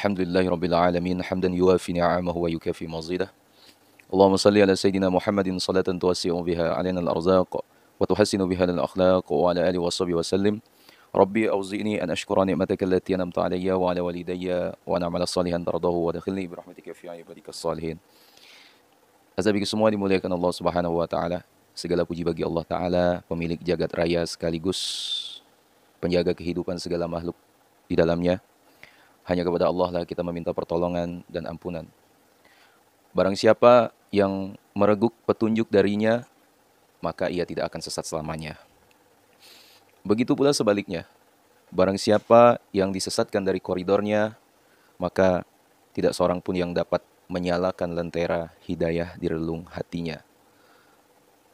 Alhamdulillahirabbil alamin hamdan yuwafi ni'amahu wa yukafi mazidah. Allahumma salli ala sayyidina Muhammadin salatan tuwassi'u biha 'alaina al-arzaq wa tuhassinu biha al-akhlaq wa ala alihi washabihi wa sallim. Rabbi auzi'ni an ashkura ni'mataka allati an'amta 'alayya wa 'ala walidayya wa an a'mala salihan tardahu wa adkhilni bi rahmatika fi ibadikas salihin. Azabiku semua dimuliakan Allah Subhanahu wa taala. Segala puji bagi Allah taala, pemilik jagat raya sekaligus penjaga kehidupan segala makhluk di dalamnya. Hanya kepada Allah lah kita meminta pertolongan dan ampunan. Barang siapa yang mereguk petunjuk darinya, maka ia tidak akan sesat selamanya. Begitu pula sebaliknya. Barang siapa yang disesatkan dari koridornya, maka tidak seorang pun yang dapat menyalakan lentera hidayah di relung hatinya.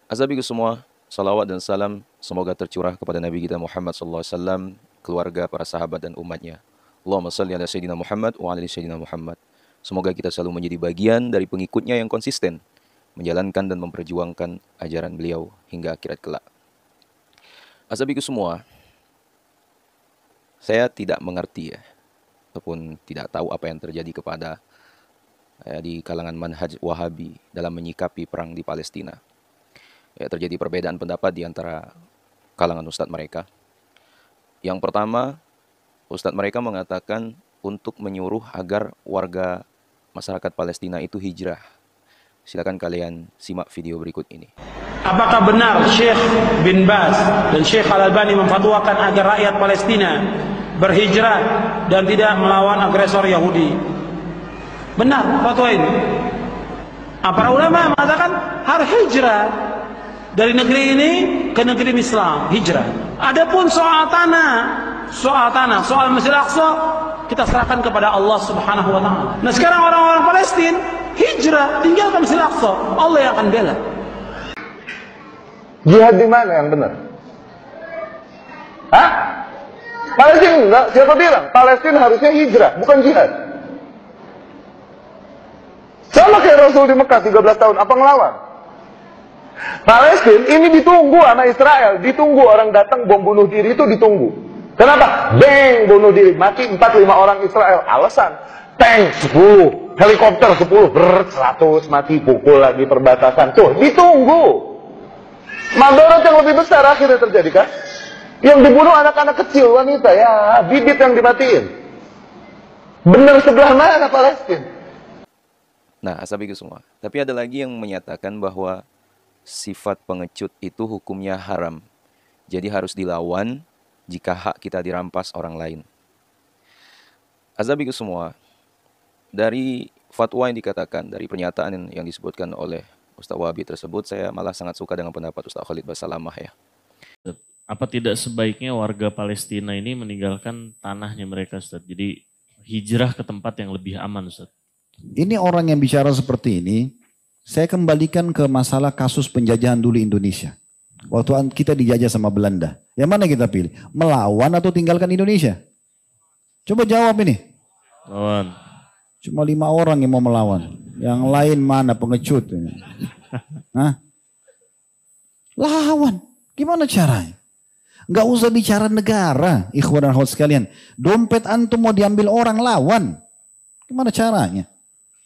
Azabiku semua, salawat dan salam semoga tercurah kepada Nabi kita Muhammad SAW, keluarga, para sahabat dan umatnya. Allahumma salli ala Sayyidina Muhammad wa ala Sayyidina Muhammad. Semoga kita selalu menjadi bagian dari pengikutnya yang konsisten, menjalankan dan memperjuangkan ajaran beliau hingga akhirat kelak. Azabiku semua, saya tidak mengerti ataupun tidak tahu apa yang terjadi kepada di kalangan manhaj Wahabi dalam menyikapi perang di Palestina. Terjadi perbedaan pendapat di antara kalangan ustadz mereka. Yang pertama, ustadz mereka mengatakan untuk menyuruh agar warga masyarakat Palestina itu hijrah. Silakan kalian simak video berikut ini. Apakah benar Syekh bin Baz dan Syekh Al-Albani memfatwakan agar rakyat Palestina berhijrah dan tidak melawan agresor Yahudi? Benar fatwa ini. Para ulama mengatakan harus hijrah dari negeri ini ke negeri Islam, hijrah. Adapun soal Masjid Al-Aqsa kita serahkan kepada Allah Subhanahu wa taala. Nah, sekarang orang-orang Palestina hijrah, tinggalkan Masjid Al-Aqsa, Allah yang akan bela. Jihad di mana yang benar? Hah? Palestina enggak? Siapa bilang? Palestina harusnya hijrah, bukan jihad. Sama kayak Rasul di Mekah 13 tahun, apa ngelawan? Palestina ini ditunggu anak Israel, ditunggu orang datang bom bunuh diri itu ditunggu. Kenapa? Bang, bunuh diri, mati 4-5 orang Israel. Alasan, tank 10, helikopter 10, 100 mati, pukul lagi perbatasan. Tuh, ditunggu. Mandorot yang lebih besar akhirnya terjadi kan? Yang dibunuh anak-anak kecil, wanita, ya, bibit yang dimatiin. Benar sebelah mana Palestina? Nah, asabiku semua. Tapi ada lagi yang menyatakan bahwa sifat pengecut itu hukumnya haram. Jadi harus dilawan jika hak kita dirampas orang lain. Azabiku semua, dari fatwa yang dikatakan, dari pernyataan yang disebutkan oleh Ustaz Wahabi tersebut, saya malah sangat suka dengan pendapat Ustaz Khalid Basalamah ya. Apa tidak sebaiknya warga Palestina ini meninggalkan tanahnya mereka, Ustaz? Jadi hijrah ke tempat yang lebih aman, Ustaz. Ini orang yang bicara seperti ini, saya kembalikan ke masalah kasus penjajahan dulu Indonesia. Waktu kita dijajah sama Belanda. Yang mana kita pilih? Melawan atau tinggalkan Indonesia? Coba jawab ini. Lawan. Cuma 5 orang yang mau melawan. Yang lain mana pengecut? Hah? Lawan. Gimana caranya? Gak usah bicara negara. Ikhwan dan akhwat sekalian. Dompet antum mau diambil orang, lawan. Gimana caranya?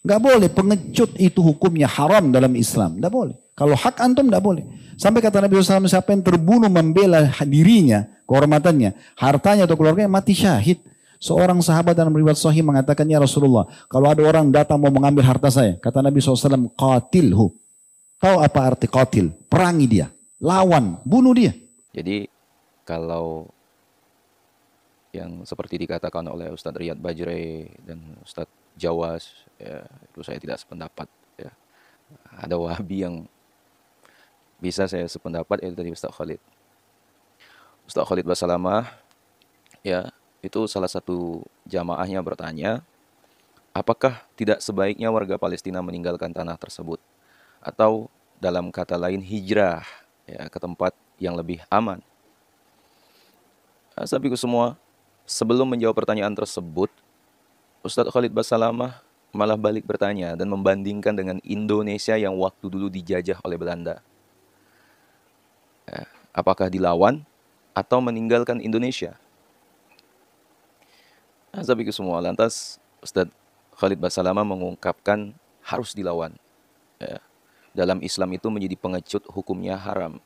Gak boleh, pengecut itu hukumnya haram dalam Islam. Gak boleh. Kalau hak antum gak boleh. Sampai kata Nabi SAW, siapa yang terbunuh membela dirinya, kehormatannya, hartanya atau keluarganya, mati syahid. Seorang sahabat dalam riwayat sahih mengatakan, ya Rasulullah, kalau ada orang datang mau mengambil harta saya, kata Nabi SAW, qatilhu. Tahu apa arti qatil? Perangi dia. Lawan. Bunuh dia. Jadi kalau yang seperti dikatakan oleh Ustadz Riyad Bajre dan Ustadz Jawas, ya, itu saya tidak sependapat. Ya. Ada Wahabi yang bisa saya sependapat, yaitu tadi Ustadz Khalid. Ustadz Khalid Basalamah, ya, itu salah satu jamaahnya bertanya, apakah tidak sebaiknya warga Palestina meninggalkan tanah tersebut? Atau dalam kata lain hijrah ya, ke tempat yang lebih aman? Asabiku semua, sebelum menjawab pertanyaan tersebut, Ustadz Khalid Basalamah malah balik bertanya dan membandingkan dengan Indonesia yang waktu dulu dijajah oleh Belanda. Apakah dilawan atau meninggalkan Indonesia? Azabiku semua, lantas Ustadz Khalid Basalamah mengungkapkan harus dilawan. Ya. Dalam Islam itu menjadi pengecut hukumnya haram.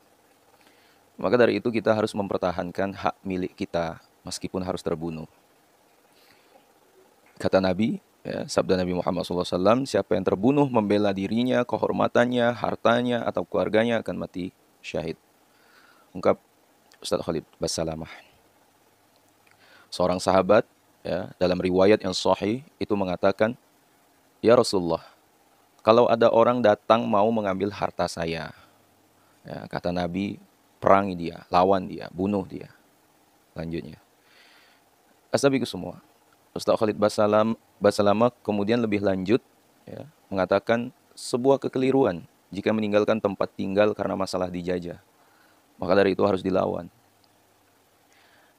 Maka dari itu kita harus mempertahankan hak milik kita meskipun harus terbunuh. Kata Nabi, ya, sabda Nabi Muhammad SAW, siapa yang terbunuh membela dirinya, kehormatannya, hartanya, atau keluarganya akan mati syahid. Ungkap Ustadz Khalid Basalamah. Seorang sahabat, ya, dalam riwayat yang sahih itu mengatakan, ya Rasulullah, kalau ada orang datang mau mengambil harta saya, ya, kata Nabi, perangi dia, lawan dia, bunuh dia. Lanjutnya, asabiku semua, Ustaz Khalid Basalamah kemudian lebih lanjut, ya, mengatakan sebuah kekeliruan jika meninggalkan tempat tinggal karena masalah dijajah. Maka dari itu harus dilawan.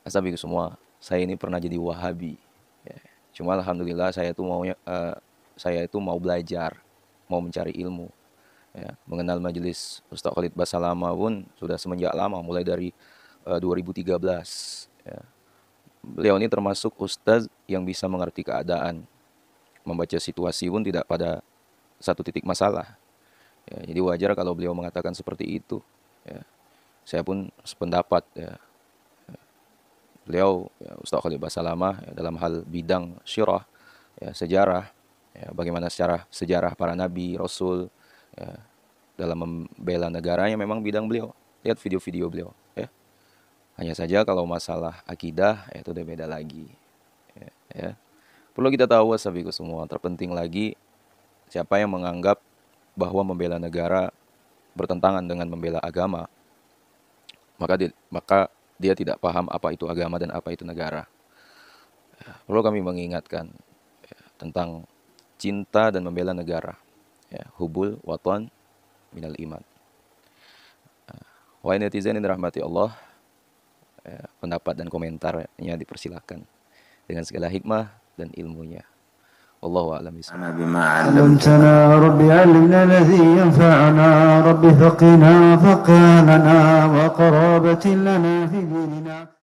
Asabiku semua, saya ini pernah jadi Wahabi. Ya. Cuma alhamdulillah saya itu mau belajar, mau mencari ilmu. Ya. Mengenal majelis Ustaz Khalid Basalamah pun sudah semenjak lama, mulai dari 2013. Ya. Beliau ini termasuk ustaz yang bisa mengerti keadaan, membaca situasi pun tidak pada satu titik masalah. Ya, jadi wajar kalau beliau mengatakan seperti itu. Ya. Saya pun sependapat. Ya. Beliau, ya, Ustaz Khalid Basalamah, ya, dalam hal bidang syirah, ya, sejarah, ya, bagaimana sejarah para nabi, rasul, ya, dalam membela negaranya memang bidang beliau. Lihat video-video beliau. Ya. Hanya saja kalau masalah akidah, ya, itu udah beda lagi. Ya. Perlu kita tahu, wasabiku semua, terpenting lagi, siapa yang menganggap bahwa membela negara bertentangan dengan membela agama, maka dia tidak paham apa itu agama dan apa itu negara. Ya. Perlu kami mengingatkan, ya, tentang cinta dan membela negara. Ya. Hubul watan minal iman. Wahai netizen yang dirahmati Allah, ya, pendapat dan komentarnya dipersilakan dengan segala hikmah dan ilmunya. Wallahu a'lam bishawab. علمتنا ربي علمنا الذي ينفعنا ربي فقنا فقنا لنا وقرابة لنا في ديننا